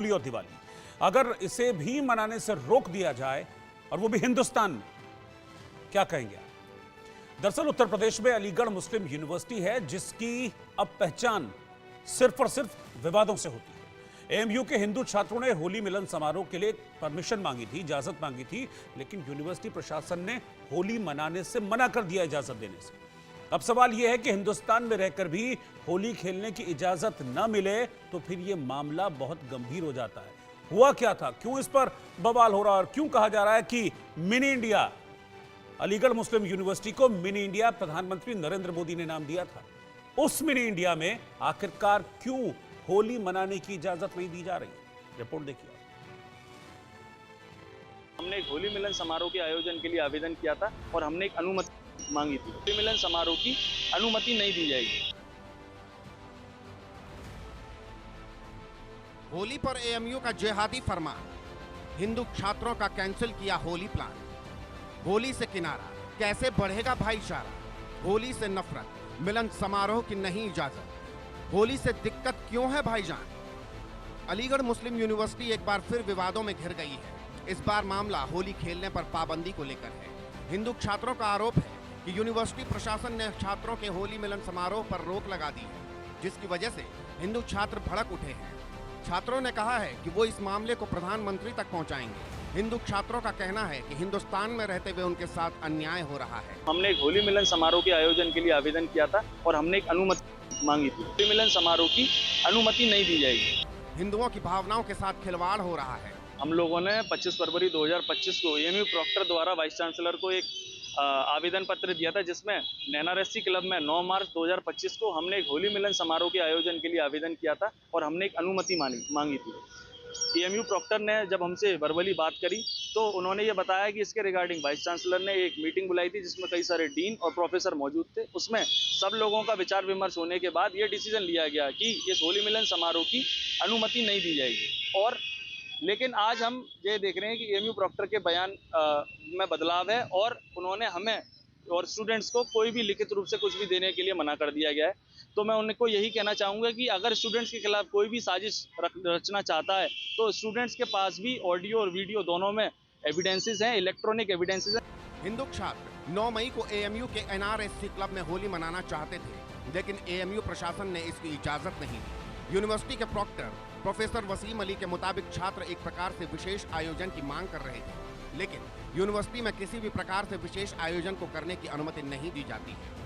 होली और दिवाली, अगर इसे भी मनाने से रोक दिया जाए और वो भी हिंदुस्तान में, क्या कहेंगे आप? दरअसल उत्तर प्रदेश में अलीगढ़ मुस्लिम यूनिवर्सिटी है जिसकी अब पहचान सिर्फ और सिर्फ विवादों से होती है। एएमयू के हिंदू छात्रों ने होली मिलन समारोह के लिए परमिशन मांगी थी, इजाजत मांगी थी, लेकिन यूनिवर्सिटी प्रशासन ने होली मनाने से मना कर दिया इजाजत देने से। अब सवाल यह है कि हिंदुस्तान में रहकर भी होली खेलने की इजाजत न मिले तो फिर यह मामला बहुत गंभीर हो जाता है। हुआ क्या था, क्यों इस पर बवाल हो रहा है और क्यों कहा जा रहा है कि मिनी इंडिया, अलीगढ़ मुस्लिम यूनिवर्सिटी को मिनी इंडिया प्रधानमंत्री नरेंद्र मोदी ने नाम दिया था, उस मिनी इंडिया में आखिरकार क्यों होली मनाने की इजाजत नहीं दी जा रही? रिपोर्ट देखिए। हमने एक होली मिलन समारोह के आयोजन के लिए आवेदन किया था और हमने एक अनुमति मांगी थी। होली मिलन समारोह की अनुमति नहीं दी जाएगी। होली पर एएमयू का जिहादी फरमान, हिंदू छात्रों का कैंसिल किया होली प्लान। होली से किनारा, कैसे बढ़ेगा भाईचारा? होली से नफरत, मिलन समारोह की नहीं इजाजत। होली से दिक्कत क्यों है भाईजान? अलीगढ़ मुस्लिम यूनिवर्सिटी एक बार फिर विवादों में घिर गई है। इस बार मामला होली खेलने पर पाबंदी को लेकर है। हिंदू छात्रों का आरोप है कि यूनिवर्सिटी प्रशासन ने छात्रों के होली मिलन समारोह पर रोक लगा दी है, जिसकी वजह से हिंदू छात्र भड़क उठे हैं। छात्रों ने कहा है कि वो इस मामले को प्रधानमंत्री तक पहुंचाएंगे। हिंदू छात्रों का कहना है कि हिंदुस्तान में रहते हुए उनके साथ अन्याय हो रहा है। हमने एक होली मिलन समारोह के आयोजन के लिए आवेदन किया था और हमने एक अनुमति मांगी थी। होली मिलन समारोह की अनुमति नहीं दी जाएगी। हिंदुओं की भावनाओं के साथ खिलवाड़ हो रहा है। हम लोगों ने 25 फरवरी 2025 को एएमयू प्रॉक्टर द्वारा वाइस चांसलर को एक आवेदन पत्र दिया था, जिसमें नैना रेसी क्लब में 9 मार्च 2025 को हमने एक होली मिलन समारोह के आयोजन के लिए आवेदन किया था और हमने एक अनुमति मांगी थी। एएमयू प्रॉक्टर ने जब हमसे वर्बली बात करी तो उन्होंने ये बताया कि इसके रिगार्डिंग वाइस चांसलर ने एक मीटिंग बुलाई थी जिसमें कई सारे डीन और प्रोफेसर मौजूद थे। उसमें सब लोगों का विचार विमर्श होने के बाद ये डिसीजन लिया गया कि इस होली मिलन समारोह की अनुमति नहीं दी जाएगी। और लेकिन आज हम ये देख रहे हैं कि एएमयू प्रॉक्टर के बयान में बदलाव है और उन्होंने हमें और स्टूडेंट्स को कोई भी लिखित रूप से कुछ भी देने के लिए मना कर दिया गया है। तो मैं उनको यही कहना चाहूँगा कि अगर स्टूडेंट्स के खिलाफ कोई भी साजिश रचना चाहता है तो स्टूडेंट्स के पास भी ऑडियो और वीडियो दोनों में एविडेंसेस हैं, इलेक्ट्रॉनिक एविडेंसेस हैं। हिंदू छात्र 9 मई को एएमयू के एनआरएससी क्लब में होली मनाना चाहते थे, लेकिन एएमयू प्रशासन ने इसकी इजाजत नहीं दी। यूनिवर्सिटी के प्रॉक्टर प्रोफेसर वसीम अली के मुताबिक छात्र एक प्रकार से विशेष आयोजन की मांग कर रहे थे, लेकिन यूनिवर्सिटी में किसी भी प्रकार से विशेष आयोजन को करने की अनुमति नहीं दी जाती है।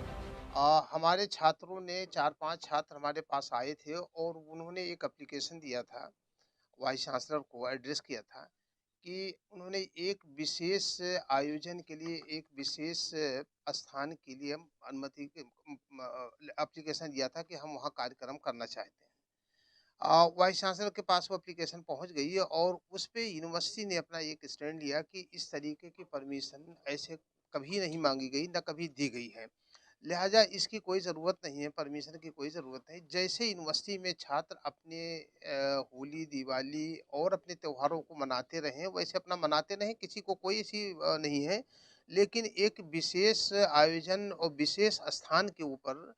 हमारे छात्रों ने 4-5 छात्र हमारे पास आए थे और उन्होंने एक एप्लीकेशन दिया था, वाइस चांसलर को एड्रेस किया था कि उन्होंने एक विशेष आयोजन के लिए, एक विशेष स्थान के लिए अनुमति एप्लीकेशन दिया था कि हम वहाँ कार्यक्रम करना चाहते हैं। वाइस चांसलर के पास वो एप्लीकेशन पहुँच गई है और उस पे यूनिवर्सिटी ने अपना एक स्टैंड लिया कि इस तरीके की परमिशन ऐसे कभी नहीं मांगी गई, न कभी दी गई है। लिहाजा इसकी कोई ज़रूरत नहीं है, परमिशन की कोई ज़रूरत नहीं। जैसे यूनिवर्सिटी में छात्र अपने होली, दिवाली और अपने त्योहारों को मनाते रहें, वैसे अपना मनाते रहें, किसी को कोई ऐसी नहीं है। लेकिन एक विशेष आयोजन और विशेष स्थान के ऊपर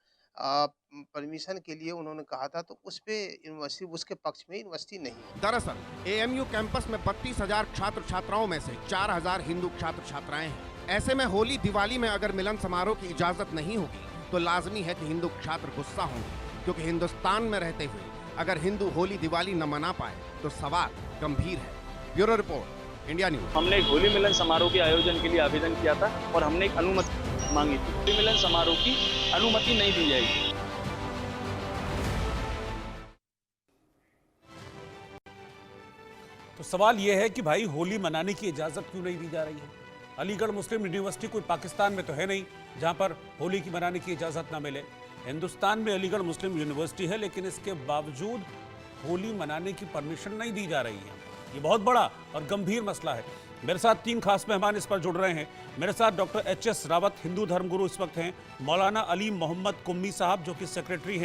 परमिशन के लिए उन्होंने कहा था, तो उस पे यूनिवर्सिटी, उसके पक्ष में यूनिवर्सिटी नहीं है। दरअसल एएमयू कैंपस में 32,000 छात्र छात्राओं में से 4,000 हिंदू छात्र छात्राएं हैं। ऐसे में होली दिवाली में अगर मिलन समारोह की इजाजत नहीं होगी तो लाजमी है कि हिंदू छात्र गुस्सा होंगे, क्योंकि हिंदुस्तान में रहते हुए अगर हिंदू होली दिवाली न मना पाए तो सवाल गंभीर है। Bureau report, India news. हमने एक होली मिलन समारोह के आयोजन के लिए आवेदन किया था और हमने एक अनुमति मांगी थी। होली मिलन समारोह की अनुमति नहीं दी जाएगी। तो सवाल यह है कि भाई होली मनाने की इजाजत क्यों नहीं दी जा रही है? अलीगढ़ मुस्लिम यूनिवर्सिटी कोई पाकिस्तान में तो है नहीं जहां पर होली की मनाने की इजाजत ना मिले। हिंदुस्तान में अलीगढ़ मुस्लिम यूनिवर्सिटी है, लेकिन इसके बावजूद होली मनाने की परमिशन नहीं दी जा रही है। ये बहुत बड़ा और गंभीर मसला है। मेरे साथ 3 खास मेहमान इस पर जुड़ रहे हैं। मेरे साथ डॉक्टर एच.एस. रावत, हिंदू धर्मगुरु इस वक्त हैं, मौलाना अली मोहम्मद कुम्मी साहब जो कि सेक्रेटरी हैं